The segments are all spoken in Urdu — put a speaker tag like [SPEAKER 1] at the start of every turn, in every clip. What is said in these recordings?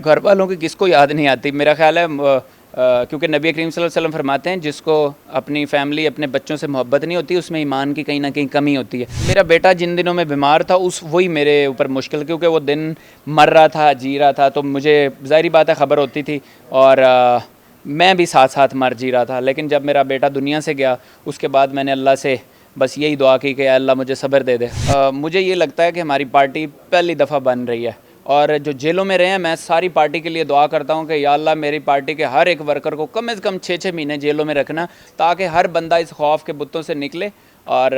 [SPEAKER 1] گھر والوں کی کس کو یاد نہیں آتی. میرا خیال ہے کیونکہ نبی کریم صلی اللہ علیہ وسلم فرماتے ہیں جس کو اپنی فیملی اپنے بچوں سے محبت نہیں ہوتی اس میں ایمان کی کہیں نہ کہیں کمی ہوتی ہے. میرا بیٹا جن دنوں میں بیمار تھا وہی میرے اوپر مشکل, کیونکہ وہ دن مر رہا تھا جی رہا تھا, تو مجھے ظاہری بات ہے خبر ہوتی تھی اور میں بھی ساتھ ساتھ مر جی رہا تھا. لیکن جب میرا بیٹا دنیا سے گیا اس کے بعد میں نے اللہ سے بس یہی دعا کی کہ اللہ مجھے صبر دے دے. مجھے یہ لگتا ہے کہ ہماری پارٹی پہلی دفعہ بن رہی ہے اور جو جیلوں میں رہے ہیں میں ساری پارٹی کے لیے دعا کرتا ہوں کہ یا اللہ میری پارٹی کے ہر ایک ورکر کو کم از کم 6 مہینے جیلوں میں رکھنا تاکہ ہر بندہ اس خوف کے بتوں سے نکلے اور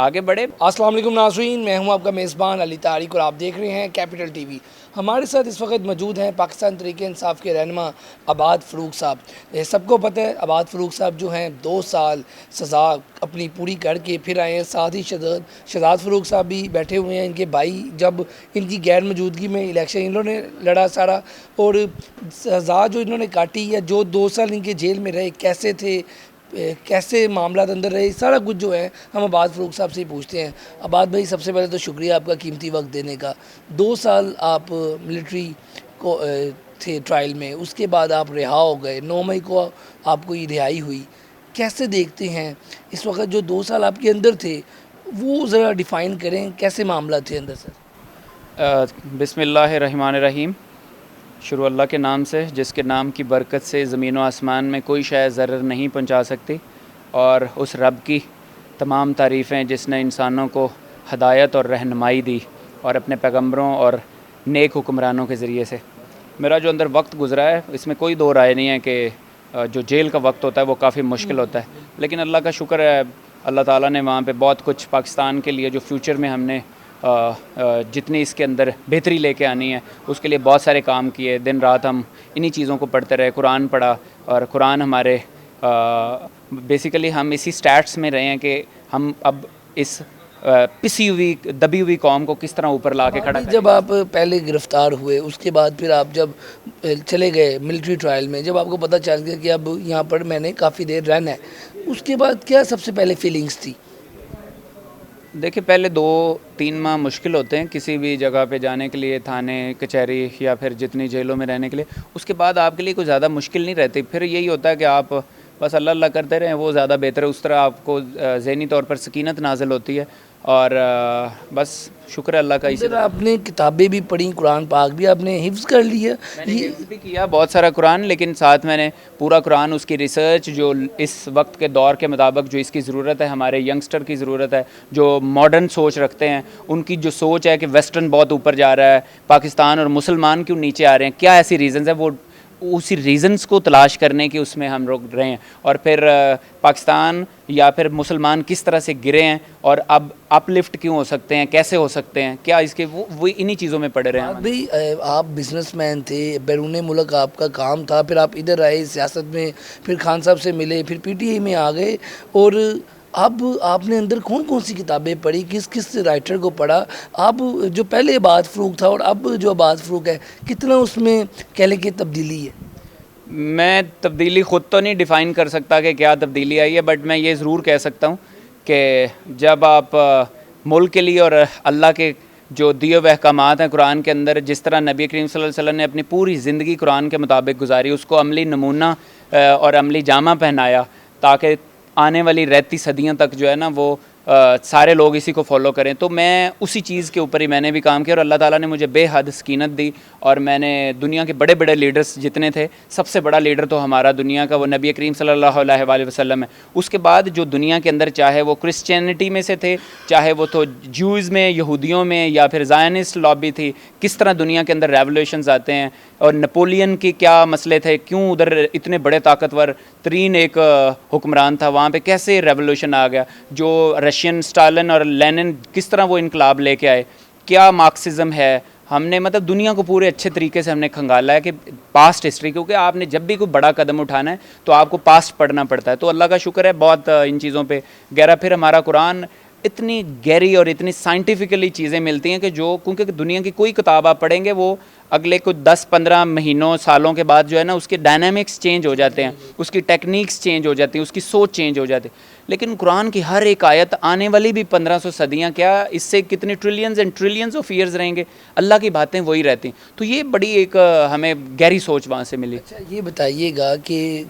[SPEAKER 1] آگے بڑھے.
[SPEAKER 2] السلام علیکم ناظرین, میں ہوں آپ کا میزبان علی طارق اور آپ دیکھ رہے ہیں کیپٹل ٹی وی. ہمارے ساتھ اس وقت موجود ہیں پاکستان تحریک انصاف کے رہنما عباد فروق صاحب. سب کو پتہ ہے عباد فروق صاحب جو ہیں 2 سال سزا اپنی پوری کر کے پھر آئے ہیں. ساتھ ہی شہزاد فروق صاحب بھی بیٹھے ہوئے ہیں, ان کے بھائی جب ان کی غیر موجودگی میں الیکشن انہوں نے لڑا سارا, اور سزا جو انہوں نے کاٹی یا جو 2 سال ان کے جیل میں رہے کیسے تھے, کیسے معاملات اندر رہے, سارا کچھ جو ہے ہم عباد فروق صاحب سے ہی پوچھتے ہیں. عباد بھائی سب سے پہلے تو شکریہ آپ کا قیمتی وقت دینے کا. 2 سال آپ ملٹری کو تھے ٹرائل میں, اس کے بعد آپ رہا ہو گئے, 9 مئی کو آپ کو یہ رہائی ہوئی. کیسے دیکھتے ہیں اس وقت جو 2 سال آپ کے اندر تھے وہ ذرا ڈیفائن کریں, کیسے معاملات تھے اندر سر؟
[SPEAKER 1] بسم اللہ الرحمن الرحیم. شروع اللہ کے نام سے جس کے نام کی برکت سے زمین و آسمان میں کوئی شے ضرر نہیں پہنچا سکتی, اور اس رب کی تمام تعریفیں جس نے انسانوں کو ہدایت اور رہنمائی دی اور اپنے پیغمبروں اور نیک حکمرانوں کے ذریعے سے. میرا جو اندر وقت گزرا ہے اس میں کوئی دو رائے نہیں ہے کہ جو جیل کا وقت ہوتا ہے وہ کافی مشکل ہوتا ہے, لیکن اللہ کا شکر ہے اللہ تعالیٰ نے وہاں پہ بہت کچھ پاکستان کے لیے جو فیوچر میں ہم نے جتنی اس کے اندر بہتری لے کے آنی ہے اس کے لیے بہت سارے کام کیے. دن رات ہم انہی چیزوں کو پڑھتے رہے, قرآن پڑھا, اور قرآن ہمارے بیسیکلی ہم اسی سٹیٹس میں رہے ہیں کہ ہم اب اس پسی ہوئی دبی ہوئی قوم کو کس طرح اوپر لا کے کھڑا کریں.
[SPEAKER 2] جب آپ پہلے گرفتار ہوئے اس کے بعد پھر آپ جب چلے گئے ملٹری ٹرائل میں, جب آپ کو پتہ چل گیا کہ اب یہاں پر میں نے کافی دیر رہنا ہے, اس کے بعد کیا سب سے پہلے فیلنگز تھی؟
[SPEAKER 1] دیکھیں پہلے 2-3 ماہ مشکل ہوتے ہیں کسی بھی جگہ پہ جانے کے لیے, تھانے کچہری یا پھر جتنی جیلوں میں رہنے کے لیے. اس کے بعد آپ کے لیے کوئی زیادہ مشکل نہیں رہتی, پھر یہی ہوتا ہے کہ آپ بس اللہ اللہ کرتے رہیں, وہ زیادہ بہتر ہے. اس طرح آپ کو ذہنی طور پر سکینت نازل ہوتی ہے اور بس شکر اللہ کا. اسی طرح
[SPEAKER 2] آپ نے کتابیں بھی پڑھیں, قرآن پاک بھی آپ نے حفظ کر لی ہے؟
[SPEAKER 1] میں نے حفظ بھی کیا بہت سارا قرآن, لیکن ساتھ میں نے پورا قرآن اس کی ریسرچ جو اس وقت کے دور کے مطابق جو اس کی ضرورت ہے, ہمارے ینگسٹر کی ضرورت ہے جو ماڈرن سوچ رکھتے ہیں, ان کی جو سوچ ہے کہ ویسٹرن بہت اوپر جا رہا ہے, پاکستان اور مسلمان کیوں نیچے آ رہے ہیں, کیا ایسی ریزنز ہیں, وہ اسی ریزنز کو تلاش کرنے کی اس میں ہم رک رہے ہیں. اور پھر پاکستان یا پھر مسلمان کس طرح سے گرے ہیں اور اب اپ لفٹ کیوں ہو سکتے ہیں, کیسے ہو سکتے ہیں, کیا اس کے وہ انہی چیزوں میں پڑے رہے ہیں.
[SPEAKER 2] بھائی آپ بزنس مین تھے, بیرون ملک آپ کا کام تھا, پھر آپ ادھر آئے سیاست میں, پھر خان صاحب سے ملے, پھر پی ٹی آئی میں آ گئے, اور اب آپ نے اندر کون سی کتابیں پڑھی, کس رائٹر کو پڑھا؟ آپ جو پہلے عباد فروق تھا اور اب جو عباد فروق ہے کتنا اس میں کہہ لیں کہ تبدیلی ہے؟
[SPEAKER 1] میں تبدیلی خود تو نہیں ڈیفائن کر سکتا کہ کیا تبدیلی آئی ہے, بٹ میں یہ ضرور کہہ سکتا ہوں کہ جب آپ ملک کے لیے اور اللہ کے جو دیے ہوئے احکامات ہیں قرآن کے اندر, جس طرح نبی کریم صلی اللہ علیہ وسلم نے اپنی پوری زندگی قرآن کے مطابق گزاری, اس کو عملی نمونہ اور عملی جامہ پہنایا تاکہ آنے والی رہتی صدیوں تک جو ہے نا وہ سارے لوگ اسی کو فالو کریں, تو میں اسی چیز کے اوپر ہی میں نے بھی کام کیا. اور اللہ تعالیٰ نے مجھے بے حد سکینت دی, اور میں نے دنیا کے بڑے بڑے لیڈرز جتنے تھے, سب سے بڑا لیڈر تو ہمارا دنیا کا وہ نبی کریم صلی اللہ علیہ وآلہ وسلم ہے. اس کے بعد جو دنیا کے اندر چاہے وہ کرسچینٹی میں سے تھے, چاہے وہ تو جوز میں, یہودیوں میں, یا پھر زائنسٹ لابی تھی, کس طرح دنیا کے اندر ریولوشنز آتے ہیں, اور نپولین کی کیا مسئلے تھے, کیوں ادھر اتنے بڑے طاقتور ترین ایک حکمران تھا وہاں پہ کیسے ریولوشن آ گیا, جو رشین اسٹالن اور لینن کس طرح وہ انقلاب لے کے آئے, کیا مارکسزم ہے. ہم نے مطلب دنیا کو پورے اچھے طریقے سے ہم نے کھنگالا ہے کہ پاسٹ ہسٹری, کیونکہ آپ نے جب بھی کوئی بڑا قدم اٹھانا ہے تو آپ کو پاسٹ پڑھنا پڑتا ہے. تو اللہ کا شکر ہے بہت ان چیزوں پہ گہرا. پھر ہمارا قرآن اتنی گہری اور اتنی سائنٹیفکلی چیزیں ملتی ہیں کہ جو کیونکہ دنیا کی کوئی کتاب آپ پڑھیں گے وہ اگلے کچھ 10-15 مہینوں سالوں کے بعد جو ہے نا اس کے ڈائنامکس چینج ہو جاتے ہیں, اس کی ٹیکنیکس چینج ہو جاتی ہیں, اس کی سوچ چینج ہو جاتی ہے. لیکن قرآن کی ہر ایک آیت آنے والی بھی 1500 صدیاں کیا اس سے کتنے trillions and trillions of years رہیں گے, اللہ کی باتیں وہی رہتی ہیں. تو یہ بڑی ایک ہمیں گہری سوچ وہاں سے ملی.
[SPEAKER 2] اچھا یہ بتائیے گا کہ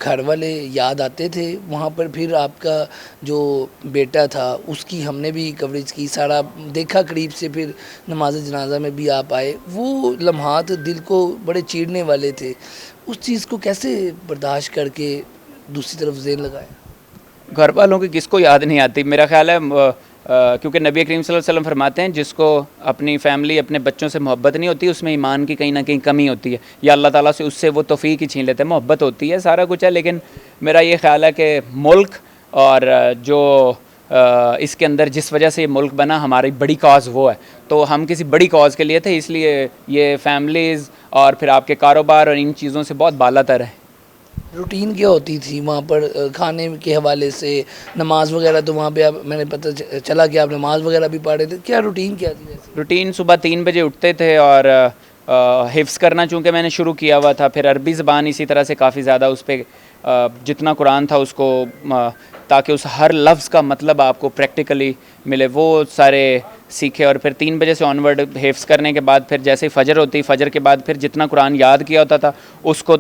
[SPEAKER 2] گھر والے یاد آتے تھے وہاں پر؟ پھر آپ کا جو بیٹا تھا اس کی ہم نے بھی کوریج کی, سارا دیکھا قریب سے, پھر نماز جنازہ میں بھی آپ آئے, وہ لمحات دل کو بڑے چیرنے والے تھے. اس چیز کو کیسے برداشت کر کے دوسری طرف ذہن لگایا؟
[SPEAKER 1] گھر والوں کی کس کو یاد نہیں آتی, میرا خیال ہے کیونکہ نبی کریم صلی اللہ علیہ وسلم فرماتے ہیں جس کو اپنی فیملی اپنے بچوں سے محبت نہیں ہوتی اس میں ایمان کی کہیں نہ کہیں کمی ہوتی ہے, یا اللہ تعالیٰ سے اس سے وہ توفیق ہی چھین لیتے ہیں. محبت ہوتی ہے, سارا کچھ ہے, لیکن میرا یہ خیال ہے کہ ملک اور جو اس کے اندر جس وجہ سے یہ ملک بنا ہماری بڑی کاز وہ ہے, تو ہم کسی بڑی کاز کے لیے تھے, اس لیے یہ فیملیز اور پھر آپ کے کاروبار اور ان چیزوں سے بہت بالا تر ہے.
[SPEAKER 2] روٹین کیا ہوتی تھی وہاں پر کھانے کے حوالے سے؟ نماز وغیرہ تو وہاں پہ آپ, میں نے پتہ چلا کہ آپ نماز وغیرہ بھی پڑھ رہے تھے, کیا روٹین کیا تھی ویسے؟
[SPEAKER 1] روٹین صبح 3 بجے اٹھتے تھے, اور حفظ کرنا چونکہ میں نے شروع کیا ہوا تھا, پھر عربی زبان اسی طرح سے کافی زیادہ اس پہ جتنا قرآن تھا اس کو تاکہ اس ہر لفظ کا مطلب آپ کو پریکٹیکلی ملے وہ سارے سیکھے. اور پھر 3 بجے سے آنورڈ حفظ کرنے کے بعد پھر جیسے فجر ہوتی, فجر کے بعد پھر جتنا قرآن یاد کیا ہوتا تھا اس کو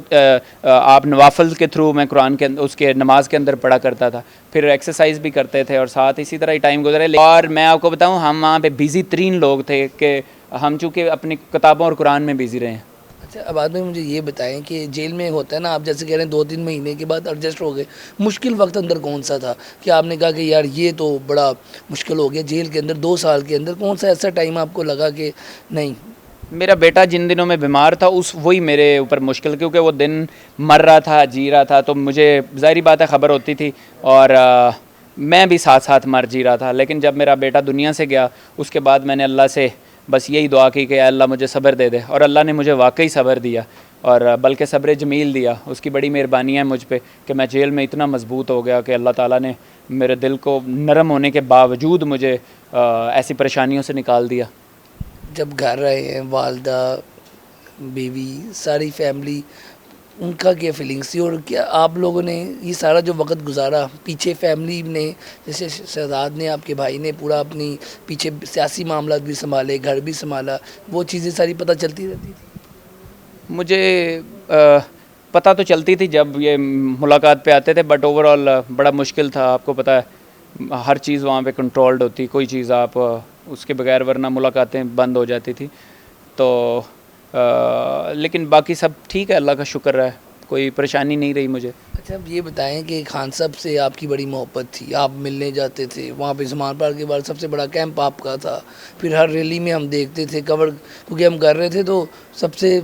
[SPEAKER 1] آپ نوافل کے تھرو میں قرآن کے اس کے نماز کے اندر پڑھا کرتا تھا. پھر ایکسرسائز بھی کرتے تھے اور ساتھ اسی طرح ہی ٹائم گزرے. اور میں آپ کو بتاؤں ہم وہاں پہ بیزی ترین لوگ تھے کہ ہم چونکہ اپنی کتابوں اور قرآن میں بیزی رہے ہیں.
[SPEAKER 2] اچھا اب بعد میں مجھے یہ بتائیں کہ جیل میں ہوتا ہے نا, آپ جیسے کہہ رہے ہیں 2-3 مہینے کے بعد ایڈجسٹ ہو گئے, مشکل وقت اندر کون سا تھا کہ آپ نے کہا کہ یار یہ تو بڑا مشکل ہو گیا جیل کے اندر 2 سال کے اندر؟ کون سا ایسا ٹائم آپ کو لگا کہ نہیں؟
[SPEAKER 1] میرا بیٹا جن دنوں میں بیمار تھا وہی میرے اوپر مشکل, کیونکہ وہ دن مر رہا تھا جی رہا تھا, تو مجھے ظاہری بات ہے خبر ہوتی تھی اور میں بھی ساتھ ساتھ مر جی رہا تھا. لیکن جب میرا بیٹا دنیا سے گیا اس کے بعد میں نے اللہ سے بس یہی دعا کی کہ اللہ مجھے صبر دے دے, اور اللہ نے مجھے واقعی صبر دیا, اور بلکہ صبر جمیل دیا. اس کی بڑی مہربانی ہے مجھ پہ کہ میں جیل میں اتنا مضبوط ہو گیا کہ اللہ تعالیٰ نے میرے دل کو نرم ہونے کے باوجود مجھے ایسی پریشانیوں سے نکال دیا.
[SPEAKER 2] جب گھر رہے ہیں والدہ, بیوی, ساری فیملی, ان کا کیا فیلنگس تھی؟ اور کیا آپ لوگوں نے یہ سارا جو وقت گزارا پیچھے فیملی نے, جیسے شہزاد نے آپ کے بھائی نے پورا اپنی پیچھے سیاسی معاملات بھی سنبھالے, گھر بھی سنبھالا, وہ چیزیں ساری پتہ چلتی رہتی تھی؟
[SPEAKER 1] مجھے پتہ تو چلتی تھی جب یہ ملاقات پہ آتے تھے, بٹ اوور آل بڑا مشکل تھا. آپ کو پتہ ہے ہر چیز وہاں پہ کنٹرولڈ ہوتی, کوئی چیز آپ اس کے بغیر ورنہ ملاقاتیں بند ہو جاتی تھی. تو لیکن باقی سب ٹھیک ہے, اللہ کا شکر ہے, کوئی پریشانی نہیں رہی مجھے.
[SPEAKER 2] اچھا اب یہ بتائیں کہ خان صاحب سے آپ کی بڑی محبت تھی, آپ ملنے جاتے تھے وہاں پہ, زمان پارک کے بعد سب سے بڑا کیمپ آپ کا تھا, پھر ہر ریلی میں ہم دیکھتے تھے کور, کیونکہ ہم کر رہے تھے تو سب سے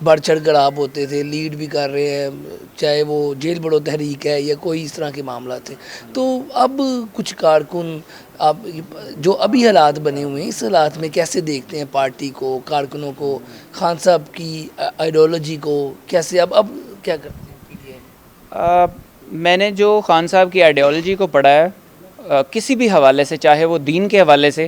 [SPEAKER 2] بڑھ چڑھ کر آپ ہوتے تھے, لیڈ بھی کر رہے ہیں, چاہے وہ جیل بڑھو تحریک ہے یا کوئی اس طرح کے معاملات تھے. تو اب کچھ کارکن آپ جو ابھی حالات بنے ہوئے ہیں اس حالات میں کیسے دیکھتے ہیں پارٹی کو, کارکنوں کو, خان صاحب کی آئیڈیالوجی کو کیسے اب کیا کرتے ہیں؟
[SPEAKER 1] میں نے جو خان صاحب کی آئیڈیالوجی کو پڑھا ہے کسی بھی حوالے سے, چاہے وہ دین کے حوالے سے,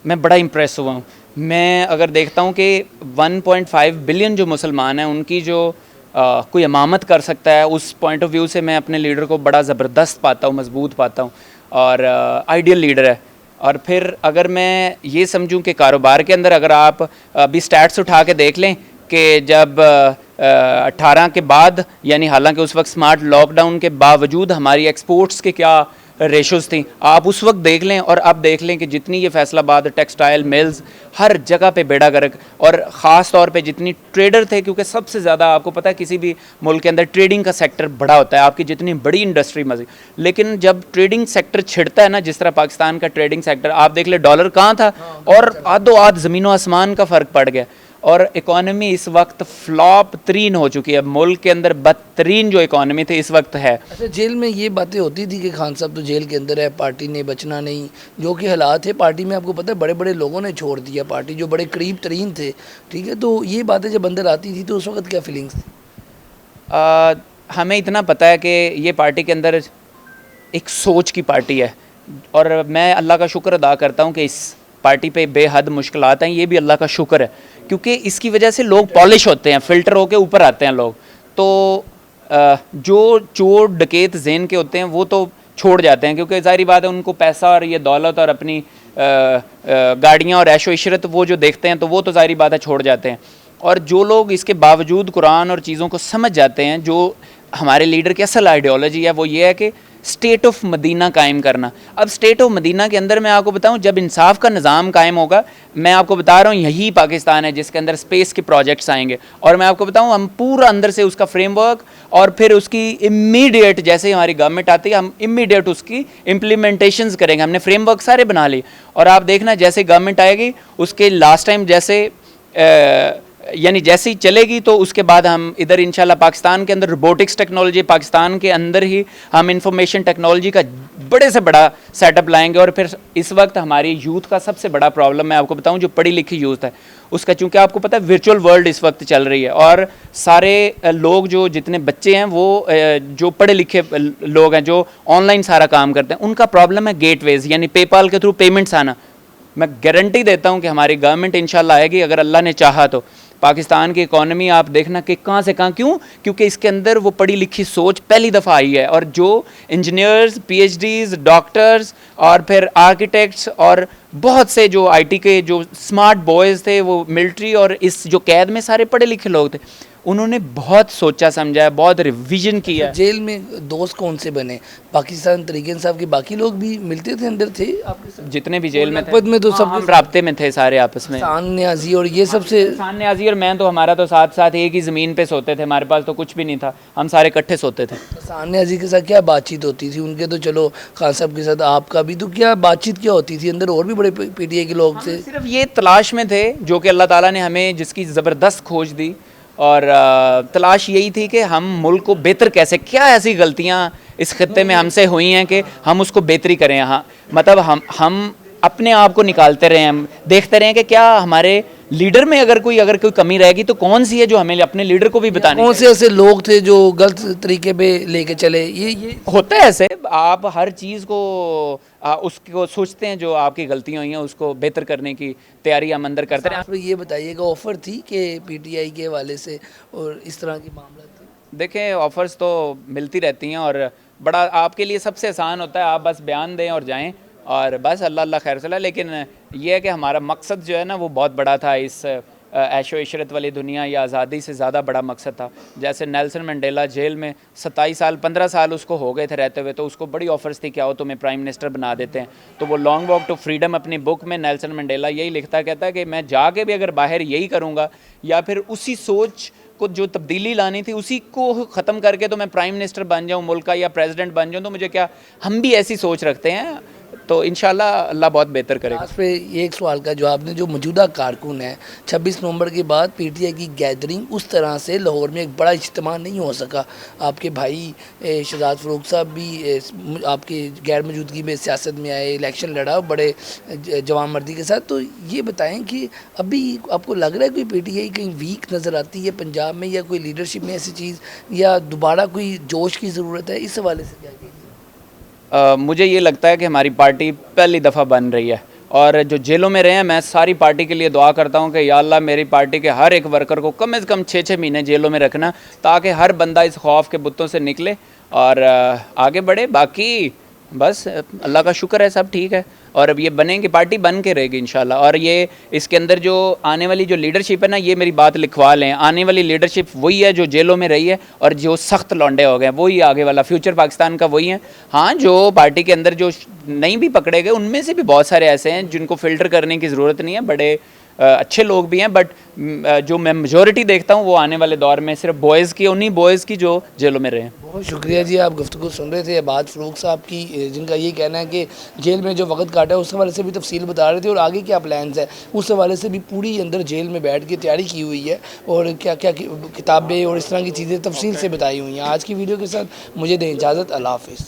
[SPEAKER 1] میں بڑا امپریس ہوا ہوں. میں اگر دیکھتا ہوں کہ 1.5 بلین جو مسلمان ہیں ان کی جو کوئی امامت کر سکتا ہے, اس پوائنٹ آف ویو سے میں اپنے لیڈر کو بڑا زبردست پاتا ہوں, مضبوط پاتا ہوں, اور آئیڈیل لیڈر ہے. اور پھر اگر میں یہ سمجھوں کہ کاروبار کے اندر اگر آپ ابھی سٹیٹس اٹھا کے دیکھ لیں کہ جب 18 کے بعد, یعنی حالانکہ اس وقت سمارٹ لاک ڈاؤن کے باوجود ہماری ایکسپورٹس کے کیا ریشوز تھیں, آپ اس وقت دیکھ لیں اور اب دیکھ لیں کہ جتنی یہ فیصل آباد ٹیکسٹائل ملز ہر جگہ پہ بیڑا گرک, اور خاص طور پہ جتنی ٹریڈر تھے, کیونکہ سب سے زیادہ آپ کو پتہ ہے کسی بھی ملک کے اندر ٹریڈنگ کا سیکٹر بڑا ہوتا ہے, آپ کی جتنی بڑی انڈسٹری مزید, لیکن جب ٹریڈنگ سیکٹر چھڑتا ہے نا, جس طرح پاکستان کا ٹریڈنگ سیکٹر آپ دیکھ لیں, ڈالر کہاں تھا اور آدھو آدھ زمین و آسمان کا فرق پڑ گیا, اور اکانومی اس وقت فلاپ ترین ہو چکی ہے. ملک کے اندر بدترین جو اکانومی تھی اس وقت ہے.
[SPEAKER 2] اچھا جیل میں یہ باتیں ہوتی تھی کہ خان صاحب تو جیل کے اندر ہے, پارٹی نے بچنا نہیں, جو کہ حالات ہے پارٹی میں, آپ کو پتہ ہے بڑے بڑے لوگوں نے چھوڑ دیا پارٹی, جو بڑے قریب ترین تھے, ٹھیک ہے, تو یہ باتیں جب اندر آتی تھی تو اس وقت کیا فیلنگس تھی؟
[SPEAKER 1] ہمیں اتنا پتہ ہے کہ یہ پارٹی کے اندر ایک سوچ کی پارٹی ہے, اور میں اللہ کا شکر ادا کرتا ہوں کہ اس پارٹی پہ بے حد مشکلات ہیں, یہ بھی اللہ کا شکر ہے, کیونکہ اس کی وجہ سے لوگ پالش ہوتے ہیں, فلٹر ہو کے اوپر آتے ہیں لوگ. تو جو چور ڈکیت ذہن کے ہوتے ہیں وہ تو چھوڑ جاتے ہیں, کیونکہ ظاہری بات ہے ان کو پیسہ اور یہ دولت اور اپنی گاڑیاں اور عیش و عشرت وہ جو دیکھتے ہیں تو وہ تو ظاہری بات ہے چھوڑ جاتے ہیں. اور جو لوگ اس کے باوجود قرآن اور چیزوں کو سمجھ جاتے ہیں, جو ہمارے لیڈر کی اصل آئیڈیالوجی ہے وہ یہ ہے کہ اسٹیٹ آف مدینہ قائم کرنا. اب اسٹیٹ آف مدینہ کے اندر میں آپ کو بتاؤں, جب انصاف کا نظام قائم ہوگا, میں آپ کو بتا رہا ہوں یہی پاکستان ہے جس کے اندر اسپیس کے پروجیکٹس آئیں گے, اور میں آپ کو بتاؤں ہم پورا اندر سے اس کا فریم ورک اور پھر اس کی امیڈیٹ, جیسے ہماری گورنمنٹ آتی ہے ہم امیڈیٹ اس کی امپلیمنٹیشنز کریں گے. ہم نے فریم ورک سارے بنا لی, اور آپ دیکھنا جیسے گورنمنٹ آئے گی اس کے لاسٹ ٹائم جیسے یعنی جیسے ہی چلے گی تو اس کے بعد ہم ادھر انشاءاللہ پاکستان کے اندر روبوٹکس ٹیکنالوجی, پاکستان کے اندر ہی ہم انفارمیشن ٹیکنالوجی کا بڑے سے بڑا سیٹ اپ لائیں گے. اور پھر اس وقت ہماری یوتھ کا سب سے بڑا پرابلم میں آپ کو بتاؤں, جو پڑھی لکھی یوتھ ہے اس کا, چونکہ آپ کو پتہ ہے ورچوئل ورلڈ اس وقت چل رہی ہے, اور سارے لوگ جو جتنے بچے ہیں وہ جو پڑھے لکھے لوگ ہیں جو آن لائن سارا کام کرتے ہیں, ان کا پرابلم ہے گیٹ ویز, یعنی پے پال کے تھرو پیمنٹس آنا. میں گارنٹی دیتا ہوں کہ ہماری گورنمنٹ انشاءاللہ آئے گی اگر اللہ نے چاہا تو. پاکستان کی اکانومی آپ دیکھنا کہ کہاں سے کہاں, کیوں؟ کیونکہ اس کے اندر وہ پڑھی لکھی سوچ پہلی دفعہ آئی ہے, اور جو engineers, P H Ds, doctors اور پھر آرکیٹیکٹس اور بہت سے جو آئی ٹی کے جو اسمارٹ بوائز تھے, وہ ملٹری اور اس جو قید میں سارے پڑھے لکھے لوگ تھے, انہوں نے بہت سوچا سمجھا ہے, بہت ریویژن کیا.
[SPEAKER 2] جیل میں دوست کون سے بنے؟ پاکستان تحریک انصاف کے باقی لوگ بھی ملتے تھے, اندر تھے آپ کے ساتھ
[SPEAKER 1] جتنے بھی جیل میں تھے,
[SPEAKER 2] میں تو سب
[SPEAKER 1] ہم رابطے میں تھے سارے آپس میں.
[SPEAKER 2] احسان نیازی اور یہ سب سے,
[SPEAKER 1] احسان نیازی اور میں تو ہمارا تو ساتھ ساتھ ایک ہی زمین پہ سوتے تھے, ہمارے پاس تو کچھ بھی نہیں تھا, ہم سارے اکٹھے سوتے تھے.
[SPEAKER 2] احسان نیازی کے ساتھ کیا بات چیت ہوتی تھی؟ ان کے تو چلو خان صاحب کے ساتھ آپ کا بھی, تو کیا بات چیت کیا ہوتی تھی اندر؟ اور بھی بڑے پی ٹی آئی کے لوگ تھے.
[SPEAKER 1] صرف یہ تلاش میں تھے جو کہ اللہ تعالیٰ نے ہمیں جس کی زبردست کھوج دی, اور تلاش یہی تھی کہ ہم ملک کو بہتر کیسے, کیا ایسی غلطیاں اس خطے میں ہم سے ہوئی ہیں کہ ہم اس کو بہتری کریں. ہاں مطلب ہم اپنے آپ کو نکالتے رہے, ہم دیکھتے رہے کہ کیا ہمارے لیڈر میں اگر کوئی کمی رہے گی تو کون سی ہے جو ہمیں اپنے لیڈر کو بھی بتانے.
[SPEAKER 2] کون سے ایسے لوگ تھے جو غلط طریقے پہ لے کے چلے؟ یہ
[SPEAKER 1] ہوتا ہے ایسے, آپ ہر چیز کو اس کو سوچتے ہیں, جو آپ کی غلطیاں ہوئی ہیں اس کو بہتر کرنے کی تیاری ہم اندر کرتے ہیں.
[SPEAKER 2] آپ یہ بتائیے گا آفر تھی کہ پی ٹی آئی کے حوالے سے اور اس طرح کی معاملات تھے؟
[SPEAKER 1] دیکھیں آفرز تو ملتی رہتی ہیں, اور بڑا آپ کے لیے سب سے آسان ہوتا ہے آپ بس بیان دیں اور جائیں, اور بس اللہ خیر صلاح. لیکن یہ ہے کہ ہمارا مقصد جو ہے نا وہ بہت بڑا تھا, اس عیش و عشرت والی دنیا یا آزادی سے زیادہ بڑا مقصد تھا. جیسے نیلسن منڈیلا جیل میں 15 سال اس کو ہو گئے تھے رہتے ہوئے, تو اس کو بڑی آفرز تھی, کیا ہو تمہیں پرائم منسٹر بنا دیتے ہیں. تو وہ لانگ واک ٹو فریڈم اپنی بک میں نیلسن منڈیلا یہی لکھتا, کہتا ہے کہ میں جا کے بھی اگر باہر یہی کروں گا, یا پھر اسی سوچ کو جو تبدیلی لانی تھی اسی کو ختم کر کے تو میں پرائم منسٹر بن جاؤں ملک کا یا پریزیڈنٹ بن جاؤں, تو مجھے کیا, ہم بھی ایسی سوچ رکھتے ہیں, تو انشاءاللہ اللہ بہت بہتر کرے گا.
[SPEAKER 2] آج پہ ایک سوال کا جواب نے, جو موجودہ کارکن ہے 26 نومبر کے بعد پی ٹی آئی کی گیدرنگ اس طرح سے لاہور میں ایک بڑا اجتماع نہیں ہو سکا. آپ کے بھائی شہزاد فاروق صاحب بھی آپ کی غیر موجودگی میں سیاست میں آئے, الیکشن لڑا بڑے جوان مردی کے ساتھ. تو یہ بتائیں کہ ابھی آپ کو لگ رہا ہے کوئی پی ٹی آئی کہیں ویک نظر آتی ہے پنجاب میں, یا کوئی لیڈرشپ میں ایسی چیز, یا دوبارہ کوئی جوش کی ضرورت ہے؟ اس حوالے سے کیا کہیں؟
[SPEAKER 1] مجھے یہ لگتا ہے کہ ہماری پارٹی پہلی دفعہ بن رہی ہے, اور جو جیلوں میں رہے ہیں, میں ساری پارٹی کے لیے دعا کرتا ہوں کہ یا اللہ میری پارٹی کے ہر ایک ورکر کو کم از کم 6 مہینے جیلوں میں رکھنا, تاکہ ہر بندہ اس خوف کے بتوں سے نکلے اور آگے بڑھے. باقی بس اللہ کا شکر ہے, سب ٹھیک ہے, اور اب یہ بنیں گے, پارٹی بن کے رہے گی انشاءاللہ. اور یہ اس کے اندر جو آنے والی جو لیڈرشپ ہے نا, یہ میری بات لکھوا لیں, آنے والی لیڈرشپ وہی ہے جو جیلوں میں رہی ہے, اور جو سخت لونڈے ہو گئے وہی آگے والا فیوچر پاکستان کا وہی ہیں. ہاں جو پارٹی کے اندر جو نہیں بھی پکڑے گئے, ان میں سے بھی بہت سارے ایسے ہیں جن کو فلٹر کرنے کی ضرورت نہیں ہے, بڑے اچھے لوگ بھی ہیں, بٹ جو میں میجورٹی دیکھتا ہوں وہ آنے والے دور میں صرف بوائز کی, انہی بوائز کی جو جیلوں میں رہے ہیں.
[SPEAKER 2] بہت شکریہ جی, آپ گفتگو سن رہے تھے عباد فاروق صاحب کی, جن کا یہ کہنا ہے کہ جیل میں جو وقت کاٹا ہے اس حوالے سے بھی تفصیل بتا رہے تھے, اور آگے کیا پلانز ہے اس حوالے سے بھی پوری اندر جیل میں بیٹھ کے تیاری کی ہوئی ہے, اور کیا کیا کتابیں اور اس طرح کی چیزیں تفصیل سے بتائی ہوئی ہیں. آج کی ویڈیو کے ساتھ مجھے دیں اجازت, اللہ حافظ.